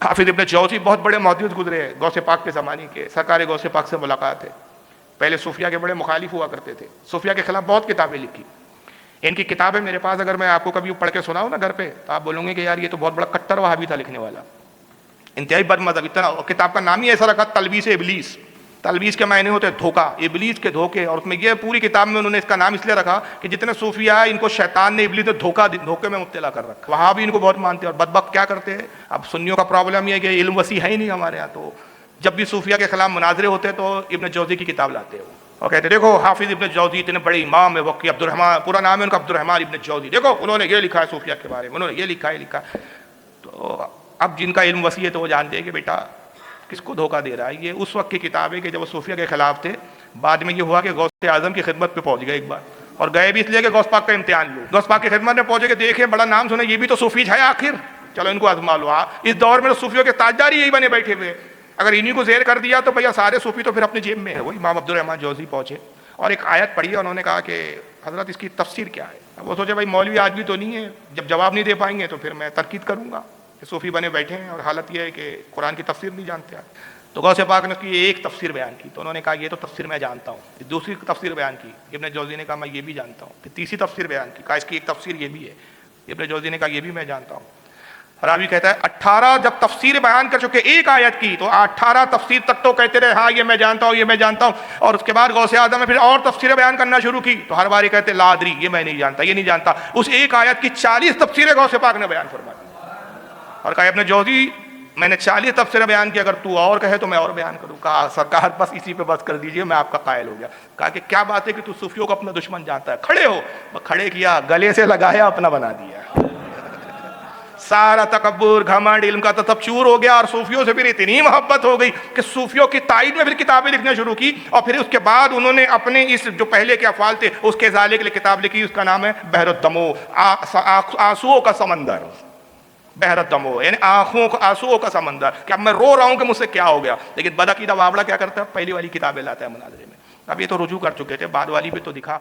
حافظ ابن جوزی بہت بڑے محدث گزرے ہیں غوث پاک کے زمانے کے، سرکار غوث پاک سے ملاقات ہے. پہلے صوفیہ کے بڑے مخالف ہوا کرتے تھے، صوفیہ کے خلاف بہت کتابیں لکھی. ان کی کتابیں میرے پاس اگر میں آپ کو کبھی پڑھ کے سناؤں نا گھر پہ تو آپ بولوں گے کہ یار یہ تو بہت بڑا کٹر وہابی تھا لکھنے والا، انتہائی بد مذہب. اتنا کتاب کا نام ہی ایسا رکھا تلبیس ابلیس. تلبیس کے معنی ہوتے ہیں دھوکہ، ابلیس کے دھوکے. اور اس میں یہ پوری کتاب میں انہوں نے اس کا نام اس لیے رکھا کہ جتنے صوفیہ ہیں ان کو شیطان نے ابلیس نے دھوکے میں مبتلا کر رکھا. وہاں بھی ان کو بہت مانتے ہیں اور بدبخت کیا کرتے ہیں. اب سنیوں کا پرابلم یہ ہے کہ علم وسیع ہے ہی نہیں ہمارے یہاں، تو جب بھی صوفیہ کے خلاف مناظرے ہوتے ہیں تو ابن جوزی کی کتاب لاتے ہیں اور کہتے ہیں دیکھو حافظ ابن جوزی اتنے بڑے امام ہے وقی عبد الرحمن، پورا نام ہے ان کا عبد الرحمن ابن جوزی، دیکھو انہوں نے یہ لکھا ہے صوفیہ کے بارے میں، انہوں نے یہ لکھا ہے. تو اب جن کا علم وسیع ہے تو وہ جانتے ہیں کہ بیٹا کس کو دھوکہ دے رہا ہے. یہ اس وقت کی کتاب ہے کہ جب وہ صوفیہ کے خلاف تھے. بعد میں یہ ہوا کہ غوث اعظم کی خدمت پہ پہنچ گئے ایک بار، اور گئے بھی اس لیے کہ غوث پاک کا امتحان لو. غوث پاک کی خدمت میں پہنچے کہ دیکھیں بڑا نام سنے، یہ بھی تو صوفی ہے آخر، چلو ان کو آزما لو. اس دور میں تو صوفیوں کے تاجدار ہی یہی بنے بیٹھے ہوئے، اگر انہی کو زیر کر دیا تو بھیا سارے صوفی تو پھر اپنی جیب میں ہے. وہ امام عبد الرحمن جوزی پہنچے اور ایک آیت پڑھی ہے. انہوں نے کہا کہ حضرت اس کی تفسیر کیا ہے. اب وہ سوچے بھائی مولوی آج بھی تو نہیں ہے، جب جواب نہیں دے پائیں گے تو پھر میں تنقید کروں گا. صوفی بنے بیٹھے ہیں اور حالت یہ ہے کہ قرآن کی تفسیر نہیں جانتے. تو غوث پاک نے کی ایک تفسیر بیان کی تو انہوں نے کہا یہ تو تفسیر میں جانتا ہوں. دوسری تفسیر بیان کی ابن جوزی نے کہا میں یہ بھی جانتا ہوں. پھر تیسری تفسیر بیان کی، کہا اس کی ایک تفسیر یہ بھی ہے. ابن جوزی نے کہا یہ بھی میں جانتا ہوں. راوی کہتا ہے 18 جب تفسیر بیان کر چکے ایک آیت کی تو 18 تفسیر تک تو کہتے رہے ہاں یہ میں جانتا ہوں یہ میں جانتا ہوں. اور اس کے بعد غوث اعظم نے پھر اور تفسیریں بیان کرنا شروع کی تو ہر باری کہتے لا ادری، یہ میں نہیں جانتا یہ نہیں جانتا. اس ایک آیت کی 40 تفسیریں غوث پاک نے بیان فرما دی اور کہا ابن جوزی میں نے 40 تفسیریں بیان کی، اگر تو اور کہے تو میں اور بیان کروں. کہا سرکار بس اسی پہ بس کر دیجئے، میں آپ کا قائل ہو گیا. کہا کہ کیا بات ہے کہ تو صوفیوں کو اپنا دشمن جانتا ہے، کھڑے ہو. کھڑے کیا، گلے سے لگایا، اپنا بنا دیا. سارا تکبر گھمنڈ علم کا تو سب چور ہو گیا. اور صوفیوں سے پھر اتنی محبت ہو گئی کہ صوفیوں کی تائید میں پھر کتابیں لکھنا شروع کی. اور پھر اس کے بعد انہوں نے اپنے اس جو پہلے کے افعال تھے اس کے ازالے کے لیے کتاب لکھی، اس کا نام ہے بحر الدموع، آنسوؤں کا سمندر. بحر الدموع یعنی آنسوؤں کا سمندر، کہ اب میں رو رہا ہوں کہ مجھ سے کیا ہو گیا. لیکن بدعقیدہ بابڑا کیا کرتا ہے، پہلی والی کتابیں لاتا ہے مناظرے میں. اب یہ تو رجوع کر چکے تھے، بعد والی بھی تو دکھا.